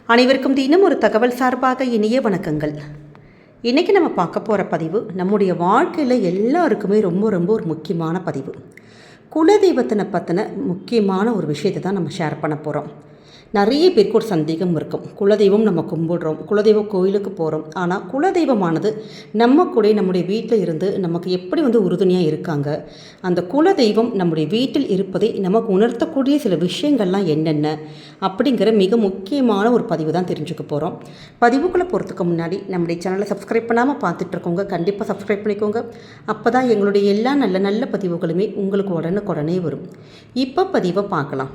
அனைவருக்கும் தினம் ஒரு தகவல் சார்பாக இனிய வணக்கங்கள். இன்றைக்கி நம்ம பார்க்க போகிற பதிவு நம்முடைய வாழ்க்கையில் எல்லாருக்குமே ரொம்ப ரொம்ப ஒரு முக்கியமான பதிவு. குலதெய்வத்தினை பற்றின முக்கியமான ஒரு விஷயத்தை தான் நம்ம ஷேர் பண்ண போகிறோம். நிறைய பேருக்கு ஒரு சந்தேகம் இருக்கும். குலதெய்வம் நம்ம கும்பிடுறோம், குலதெய்வ கோயிலுக்கு போகிறோம், ஆனால் குலதெய்வமானது நம்ம கூட நம்முடைய வீட்டில் இருந்து நமக்கு எப்படி உறுதுணையாக இருக்காங்க, அந்த குலதெய்வம் நம்முடைய வீட்டில் இருப்பதை நமக்கு உணர்த்தக்கூடிய சில விஷயங்கள்லாம் என்னென்ன அப்படிங்கிற மிக முக்கியமான ஒரு பதிவு தான் தெரிஞ்சுக்க போகிறோம். பதிவுக்குள்ளே போகிறதுக்கு முன்னாடி நம்முடைய சேனலை சப்ஸ்கிரைப் பண்ணாமல் பார்த்துட்ருக்கோங்க, கண்டிப்பாக சப்ஸ்கிரைப் பண்ணிக்கோங்க. அப்போ தான் எங்களுடைய எல்லா நல்ல நல்ல பதிவுகளுமே உங்களுக்கு உடனுக்குடனே வரும். இப்போ பதிவை பார்க்கலாம்.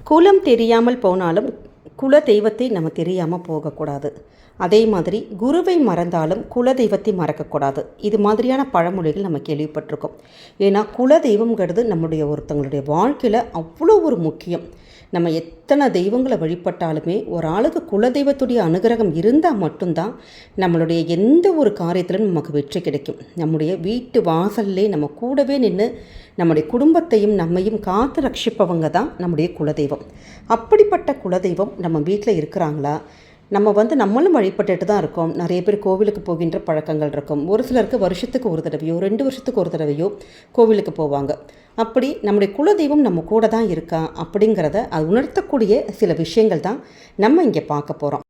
குலம் தெரியாமல் போனாலும் குல தெய்வத்தை நம்ம தெரியாமல் போகக்கூடாது. அதே மாதிரி குருவை மறந்தாலும் குலதெய்வத்தை மறக்கக்கூடாது. இது மாதிரியான பழமொழிகள் நம்ம கேள்விப்பட்டிருக்கோம். ஏன்னா குலதெய்வங்கிறது நம்முடைய ஒருத்தங்களுடைய வாழ்க்கையில் அவ்வளோ ஒரு முக்கியம். நம்ம எத்தனை தெய்வங்களை வழிபட்டாலுமே ஒரு ஆளுக்கு குலதெய்வத்துடைய அனுகிரகம் இருந்தால் மட்டும்தான் நம்மளுடைய எந்த ஒரு காரியத்திலும் நமக்கு வெற்றி கிடைக்கும். நம்முடைய வீட்டு வாசல்லே நம்ம கூடவே நின்று நம்முடைய குடும்பத்தையும் நம்மையும் காத்து ரட்சிப்பவங்க தான் நம்முடைய குலதெய்வம். அப்படிப்பட்ட குலதெய்வம் நம்ம வீட்டில் இருக்கிறாங்களா? நம்ம நம்மளும் வழிபட்டுட்டு தான் இருக்கோம். நிறைய பேர் கோவிலுக்கு போகின்ற பழக்கங்கள் இருக்கும். ஒரு சிலருக்கு வருஷத்துக்கு ஒரு தடவையோ 2 வருஷத்துக்கு ஒரு தடவையோ கோவிலுக்கு போவாங்க. அப்படி நம்முடைய குலதெய்வம் நம்ம கூட தான் இருக்கா அப்படிங்கிறத அது உணர்த்தக்கூடிய சில விஷயங்கள் தான் நம்ம இங்கே பார்க்க போகிறோம்.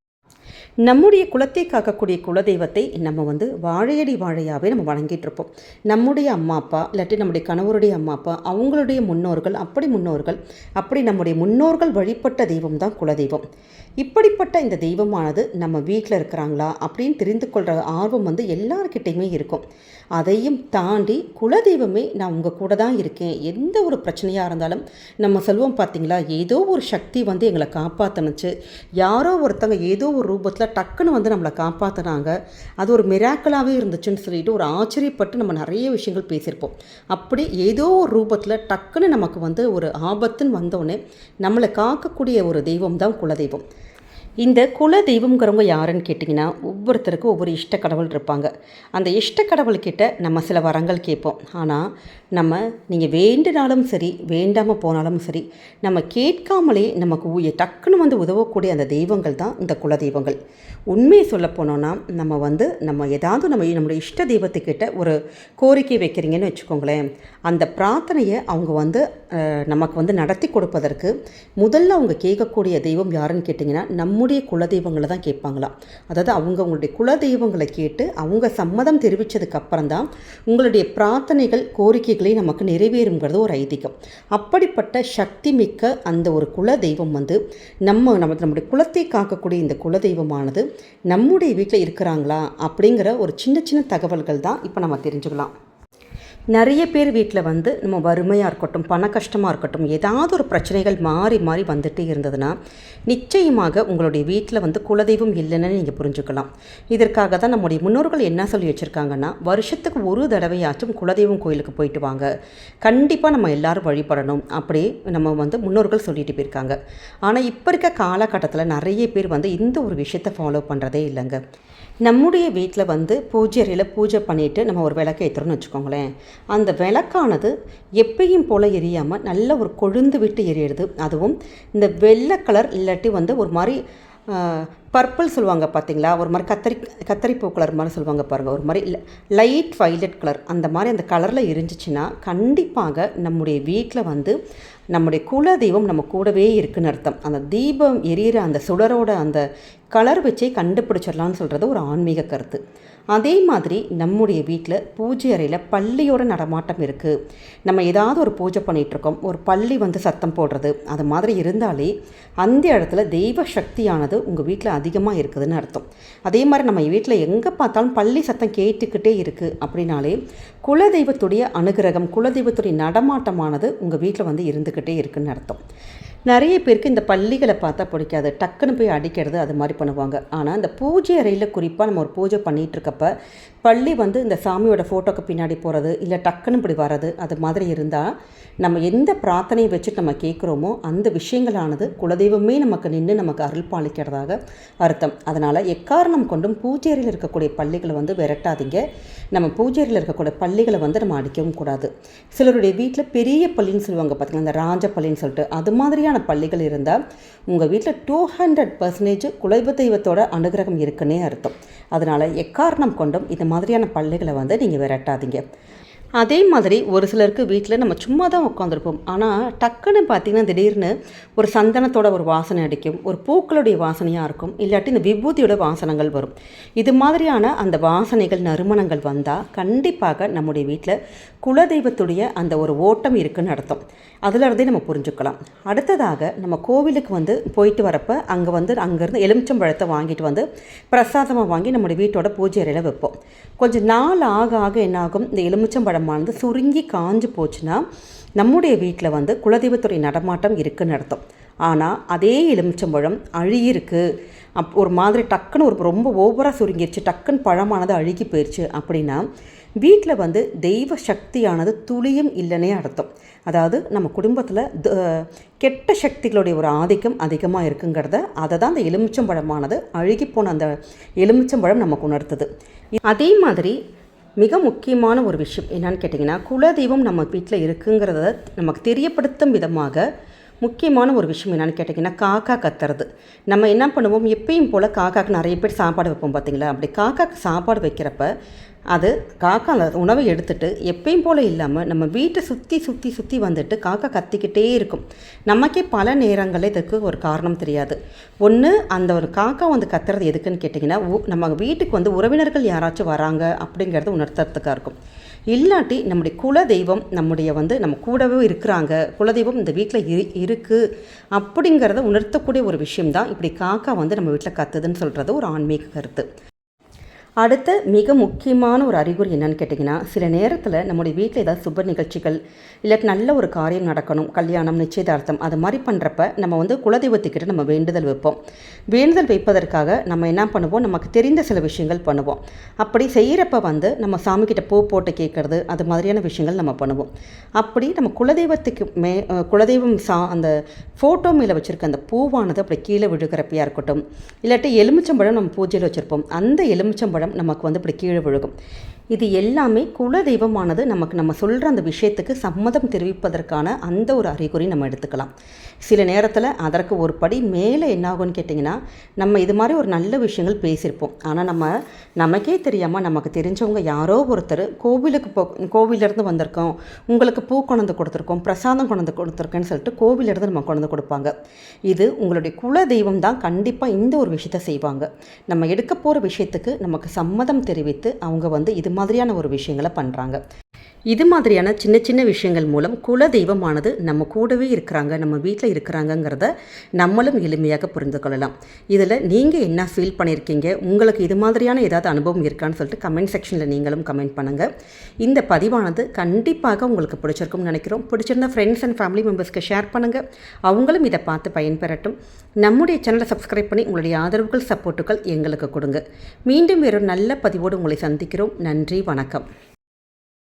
நம்முடைய குலத்தை காக்கக்கூடிய குலதெய்வத்தை நம்ம வாழையடி வாழையாகவே நம்ம வணங்கிட்டு இருப்போம். நம்முடைய அம்மா அப்பா இல்லாட்டி நம்முடைய கணவருடைய அம்மா அப்பா, அவங்களுடைய முன்னோர்கள், அப்படி நம்முடைய முன்னோர்கள் வழிபட்ட தெய்வம் தான் குலதெய்வம். இப்படிப்பட்ட இந்த தெய்வமானது நம்ம வீட்டில் இருக்கிறாங்களா அப்படின்னு தெரிந்து கொள்கிற ஆர்வம் எல்லார்கிட்டையுமே இருக்கும். அதையும் தாண்டி குலதெய்வமே நான் உங்கள் கூட தான் இருக்கேன், எந்த ஒரு பிரச்சனையாக இருந்தாலும் நம்ம சொல்லுவோம் பார்த்தீங்களா, ஏதோ ஒரு சக்தி எங்களை காப்பாற்றணுச்சு, யாரோ ஒருத்தங்க ஏதோ ஒரு ரூபத்தில் டக்குன்னு நம்மளை காப்பாற்றினாங்க, அது ஒரு மிராக்கலாகவே இருந்துச்சுன்னு சொல்லிட்டு ஒரு ஆச்சரியப்பட்டு நம்ம நிறைய விஷயங்கள் பேசியிருப்போம். அப்படி ஏதோ ஒரு ரூபத்தில் டக்குன்னு நமக்கு ஒரு ஆபத்துன்னு வந்தோடனே நம்மளை காக்கக்கூடிய ஒரு தெய்வம் தான் குலதெய்வம். இந்த குல தெய்வங்கிறவங்க யாருன்னு கேட்டிங்கன்னா, ஒவ்வொருத்தருக்கும் ஒவ்வொரு இஷ்ட கடவுள் இருப்பாங்க. அந்த இஷ்ட கடவுள்கிட்ட நம்ம சில வரங்கள் கேட்போம். ஆனால் நீங்கள் வேண்டினாலும் சரி, வேண்டாமல் போனாலும் சரி, நம்ம கேட்காமலே நமக்கு டக்குன்னு உதவக்கூடிய அந்த தெய்வங்கள் தான் இந்த குல தெய்வங்கள். உண்மையை சொல்ல போனோன்னா நம்ம ஏதாவது நம்மளுடைய இஷ்ட தெய்வத்துக்கிட்ட ஒரு கோரிக்கை வைக்கிறீங்கன்னு வச்சுக்கோங்களேன், அந்த பிரார்த்தனையை அவங்க நமக்கு நடத்தி கொடுப்பதற்கு முதல்ல அவங்க கேட்கக்கூடிய தெய்வம் யாருன்னு கேட்டிங்கன்னா, நம்முடைய குலதெய்வங்களை தான் கேட்பாங்களாம். அதாவது அவங்களுடைய குலதெய்வங்களை கேட்டு அவங்க சம்மதம் தெரிவித்ததுக்கு அப்புறம் தான் உங்களுடைய பிரார்த்தனைகள், கோரிக்கைகளை நமக்கு நிறைவேறுங்கிறது ஒரு ஐதீகம். அப்படிப்பட்ட சக்தி மிக்க அந்த ஒரு குலதெய்வம் நம்முடைய குலத்தை காக்கக்கூடிய இந்த குலதெய்வமானது நம்முடைய வீட்டில் இருக்கிறாங்களா அப்படிங்கிற ஒரு சின்ன சின்ன தகவல்கள் தான் இப்போ நம்ம தெரிஞ்சுக்கலாம். நிறைய பேர் வீட்டில் நம்ம வறுமையாக இருக்கட்டும், பண கஷ்டமாக இருக்கட்டும், ஏதாவது ஒரு பிரச்சனைகள் மாறி மாறி வந்துகிட்டே இருந்ததுன்னா நிச்சயமாக உங்களுடைய வீட்டில் குலதெய்வம் இல்லைன்னு நீங்கள் புரிஞ்சுக்கலாம். இதற்காக தான் நம்முடைய முன்னோர்கள் என்ன சொல்லி வச்சுருக்காங்கன்னா, வருஷத்துக்கு ஒரு தடவையாச்சும் குலதெய்வம் கோயிலுக்கு போயிட்டு வாங்க, கண்டிப்பாக நம்ம எல்லோரும் வழிபடணும் அப்படி நம்ம முன்னோர்கள் சொல்லிட்டு போயிருக்காங்க. ஆனால் இப்போ இருக்க காலகட்டத்தில் நிறைய பேர் இந்த ஒரு விஷயத்தை ஃபாலோ பண்ணுறதே இல்லைங்க. நம்முடைய வீட்டில் பூஜை அறையில் பூஜை பண்ணிவிட்டு நம்ம ஒரு விளக்கு ஏற்றுறோன்னு வச்சுக்கோங்களேன், அந்த விளக்கானது எப்பயும் போல் எரியாமல் நல்ல ஒரு கொழுந்து விட்டு எரியிறது. அதுவும் இந்த வெள்ளை கலர் இல்லாட்டி ஒரு மாதிரி பர்பிள் சொல்லுவாங்க பார்த்தீங்களா, ஒரு மாதிரி கத்தரிப்பூ கலர் மாதிரி சொல்லுவாங்க பாருங்கள், ஒரு மாதிரி லைட் வைலட் கலர், அந்த மாதிரி அந்த கலரில் எரிஞ்சிச்சின்னா கண்டிப்பாக நம்முடைய வீட்டில் நம்முடைய குலதெய்வம் நம்ம கூடவே இருக்குன்னு அர்த்தம். அந்த தீபம் எரியிற அந்த சுடரோட அந்த கலர் வச்சே கண்டுபிடிச்சிடலான்னு சொல்கிறது ஒரு ஆன்மீக கருத்து. அதே மாதிரி நம்முடைய வீட்டில் பூஜை அறையில் பள்ளியோட நடமாட்டம் இருக்குது. நம்ம ஏதாவது ஒரு பூஜை பண்ணிகிட்ருக்கோம், ஒரு பள்ளி சத்தம் போடுறது, அது மாதிரி இருந்தாலே அந்த இடத்துல தெய்வ சக்தியானது உங்கள் வீட்டில் அதிகமாக இருக்குதுன்னு அர்த்தம். அதே மாதிரி நம்ம வீட்டில் எங்கே பார்த்தாலும் பள்ளி சத்தம் கேட்டுக்கிட்டே இருக்குது அப்படின்னாலே குலதெய்வத்துடைய அனுகிரகம், குலதெய்வத்துடைய நடமாட்டமானது உங்கள் வீட்டில் இருந்துக்கிட்டே இருக்குதுன்னு அர்த்தம். நிறைய பேருக்கு இந்த பள்ளிகளை பார்த்தா பிடிக்காது, டக்குன்னு போய் அடிக்கிறது அது மாதிரி பண்ணுவாங்க. ஆனால் இந்த பூஜை அறையில் குறிப்பாக நம்ம ஒரு பூஜை பண்ணிகிட்டு இருக்கப்ப பள்ளி வந்து இந்த சாமியோட ஃபோட்டோக்கு பின்னாடி போகிறது இல்லை டக்குன்னு இப்படி வர்றது அது மாதிரி இருந்தால் நம்ம எந்த பிரார்த்தனையை வச்சுட்டு நம்ம கேட்குறோமோ அந்த விஷயங்களானது குலதெய்வமே நமக்கு நின்று நமக்கு அருள் பாலிக்கிறதாக அர்த்தம். அதனால் எக்காரணம் கொண்டும் பூஜையறையில் இருக்கக்கூடிய பள்ளிகளை வந்து விரட்டாதீங்க. நம்ம பூஜையறையில் இருக்கக்கூடிய பள்ளிகளை வந்து நம்ம அடிக்கவும் கூடாது. சிலருடைய வீட்டில் பெரிய பள்ளின்னு சொல்லுவாங்க பார்த்திங்கன்னா, இந்த ராஜ பள்ளின்னு சொல்லிட்டு அது மாதிரியான பள்ளிகள் இருந்தால் உங்கள் வீட்டில் 200% குலதெய்வத்தோட அனுகிரகம் இருக்குன்னே அர்த்தம். அதனால் எக்காரணம் கொண்டும் இது மாதிரியான பள்ளிகளை வந்து நீங்கள் விரட்டாதீங்க. அதே மாதிரி ஒரு சிலருக்கு வீட்டில் நம்ம சும்மா தான் உட்காந்துருப்போம், ஆனால் டக்குன்னு பார்த்திங்கன்னா திடீர்னு ஒரு சந்தனத்தோட ஒரு வாசனை அடிக்கும், ஒரு பூக்களுடைய வாசனையாக இருக்கும், இல்லாட்டி இந்த விபூதியோட வாசனங்கள் வரும். இது மாதிரியான அந்த வாசனைகள் நறுமணங்கள் வந்தால் கண்டிப்பாக நம்முடைய வீட்டில் குலதெய்வத்துடைய அந்த ஒரு ஓட்டம் இருக்குன்னு அர்த்தம். அதிலிருந்தே நம்ம புரிஞ்சுக்கலாம். அடுத்ததாக நம்ம கோவிலுக்கு வந்து போயிட்டு வரப்போ அங்கேருந்து எலுமிச்சம்பழத்தை வாங்கிட்டு வந்து பிரசாதமாக வாங்கி நம்முடைய வீட்டோட பூஜை அறையில் வைப்போம். கொஞ்சம் நாள் ஆக ஆக என்னாகும், இந்த எலுமிச்சம்பழமானது சுருங்கி காஞ்சு போச்சுன்னா நம்முடைய வீட்டில் வந்து குலதெய்வத்துடைய நடமாட்டம் இருக்குன்னு அர்த்தம். ஆனால் அதே எலுமிச்சம்பழம் அழுகிருக்கு, ஒரு மாதிரி டக்குன்னு ரொம்ப ஓவராக சுருங்கிருச்சு, டக்குன்னு பழமானது அழுகி போயிடுச்சு அப்படின்னா வீட்டில் வந்து தெய்வ சக்தியானது துளியும் இல்லைன்னே அர்த்தம். அதாவது நம்ம குடும்பத்தில் கெட்ட சக்திகளுடைய ஒரு ஆதிக்கம் அதிகமாக இருக்குங்கிறத அதை தான் அந்த எலுமிச்சம்பழமானது அழுகிப்போன அந்த எலுமிச்சம்பழம் நமக்கு உணர்த்துது. அதே மாதிரி மிக முக்கியமான ஒரு விஷயம் என்னன்னு கேட்டிங்கன்னா, குலதெய்வம் நம்ம வீட்டில் இருக்குங்கிறத நமக்கு தெரியப்படுத்தும் விதமாக முக்கியமான ஒரு விஷயம் என்னென்னு கேட்டிங்கன்னா, காக்கா கத்துறது. நம்ம என்ன பண்ணுவோம், எப்பயும் போல் காக்காவுக்கு நிறைய பேர் சாப்பாடு வைப்போம் பார்த்திங்களா. அப்படி காக்காவுக்கு சாப்பாடு வைக்கிறப்ப அது காக்கா அந்த உணவை எடுத்துகிட்டு எப்பயும் போல் இல்லாமல் நம்ம வீட்டை சுற்றி வந்துட்டு காக்கா கத்திக்கிட்டே இருக்கும். நமக்கே பல நேரங்களில் இதுக்கு ஒரு காரணம் தெரியாது. ஒன்று, அந்த ஒரு காக்கா வந்து கத்துறது எதுக்குன்னு கேட்டிங்கன்னா, நம்ம வீட்டுக்கு வந்து உறவினர்கள் யாராச்சும் வராங்க அப்படிங்கிறது உணர்த்துறதுக்காக இருக்கும். இல்லாட்டி நம்முடைய குலதெய்வம் நம்ம கூடவே இருக்கிறாங்க, குலதெய்வம் இந்த வீட்டில் இருக்குது அப்படிங்கிறத உணர்த்தக்கூடிய ஒரு விஷயம்தான் இப்படி காக்கா வந்து நம்ம வீட்டில் கத்துதுன்னு சொல்கிறது ஒரு ஆன்மீக கருத்து. அடுத்த மிக முக்கியமான ஒரு அறிகுறி என்னன்னு கேட்டிங்கன்னா, சில நேரத்தில் நம்முடைய வீட்டில் ஏதாவது சுப நிகழ்ச்சிகள் இல்லாட்டி நல்ல ஒரு காரியம் நடக்கணும், கல்யாணம், நிச்சயதார்த்தம், அது மாதிரி பண்ணுறப்ப நம்ம வந்து குலதெய்வத்துக்கிட்ட நம்ம வேண்டுதல் வைப்போம். வேண்டுதல் வைப்பதற்காக நம்ம என்ன பண்ணுவோம், நமக்கு தெரிந்த சில விஷயங்கள் பண்ணுவோம். அப்படி செய்கிறப்ப வந்து நம்ம சாமிக்கிட்ட பூ போட்டு கேட்குறது, அது மாதிரியான விஷயங்கள் நம்ம பண்ணுவோம். அப்படி நம்ம குலதெய்வத்துக்கு குலதெய்வம் அந்த ஃபோட்டோ மேலே வச்சுருக்க அந்த பூவானது அப்படி கீழே விழுகிறப்பையாக இருக்கட்டும், இல்லாட்டி எலுமிச்சம்பழம் நம்ம பூஜையில் வச்சுருப்போம், அந்த எலுமிச்சம்பழம் நமக்கு வந்து இப்படி கீழே விழுகும். இது எல்லாமே குலதெய்வமானது நம்ம சொல்கிற அந்த விஷயத்துக்கு சம்மதம் தெரிவிப்பதற்கான அந்த ஒரு அறிகுறி நம்ம எடுத்துக்கலாம். சில நேரத்தில் அதற்கு ஒரு படி மேலே என்னாகும்னு கேட்டிங்கன்னா, நம்ம இது மாதிரி ஒரு நல்ல விஷயங்கள் பேசியிருப்போம், ஆனால் நமக்கே தெரியாமல் நமக்கு தெரிஞ்சவங்க யாரோ ஒருத்தர் கோவிலிருந்து வந்திருக்கோம், உங்களுக்கு பூ கொண்டு கொடுத்துருக்கோம், பிரசாதம் கொண்டு கொடுத்துருக்கேன்னு சொல்லிட்டு கோவிலிருந்து நம்ம கொண்டு கொடுப்பாங்க. இது உங்களுடைய குலதெய்வம் தான் கண்டிப்பாக இந்த ஒரு விஷயத்தை செய்வாங்க. நம்ம எடுக்க போகிற விஷயத்துக்கு நமக்கு சம்மதம் தெரிவித்து அவங்க வந்து இது மாதிரியான ஒரு விஷயங்களை பண்ணுறாங்க. இது மாதிரியான சின்ன சின்ன விஷயங்கள் மூலம் குலதெய்வமானது நம்ம கூடவே இருக்கிறாங்க, நம்ம வீட்டில் இருக்கிறாங்கங்கிறத நம்மளும் எளிமையாக புரிந்து கொள்ளலாம். இதில் நீங்கள் என்ன ஃபீல் பண்ணியிருக்கீங்க, உங்களுக்கு இது மாதிரியான ஏதாவது அனுபவம் இருக்கான்னு சொல்லிட்டு கமெண்ட் செக்ஷனில் நீங்களும் கமெண்ட் பண்ணுங்கள். இந்த பதிவானது கண்டிப்பாக உங்களுக்கு பிடிச்சிருக்கும்னு நினைக்கிறோம். பிடிச்சிருந்த ஃப்ரெண்ட்ஸ் அண்ட் ஃபேமிலி மெம்பர்ஸ்க்கு ஷேர் பண்ணுங்கள், அவங்களும் இதை பார்த்து பயன்பெறட்டும். நம்முடைய சேனலை சப்ஸ்கிரைப் பண்ணி உங்களுடைய ஆதரவுகள், சப்போர்ட்டுகள் எங்களுக்கு கொடுங்க. மீண்டும் வேறொரு நல்ல பதிவோடு உங்களை சந்திக்கிறோம். நன்றி, வணக்கம்.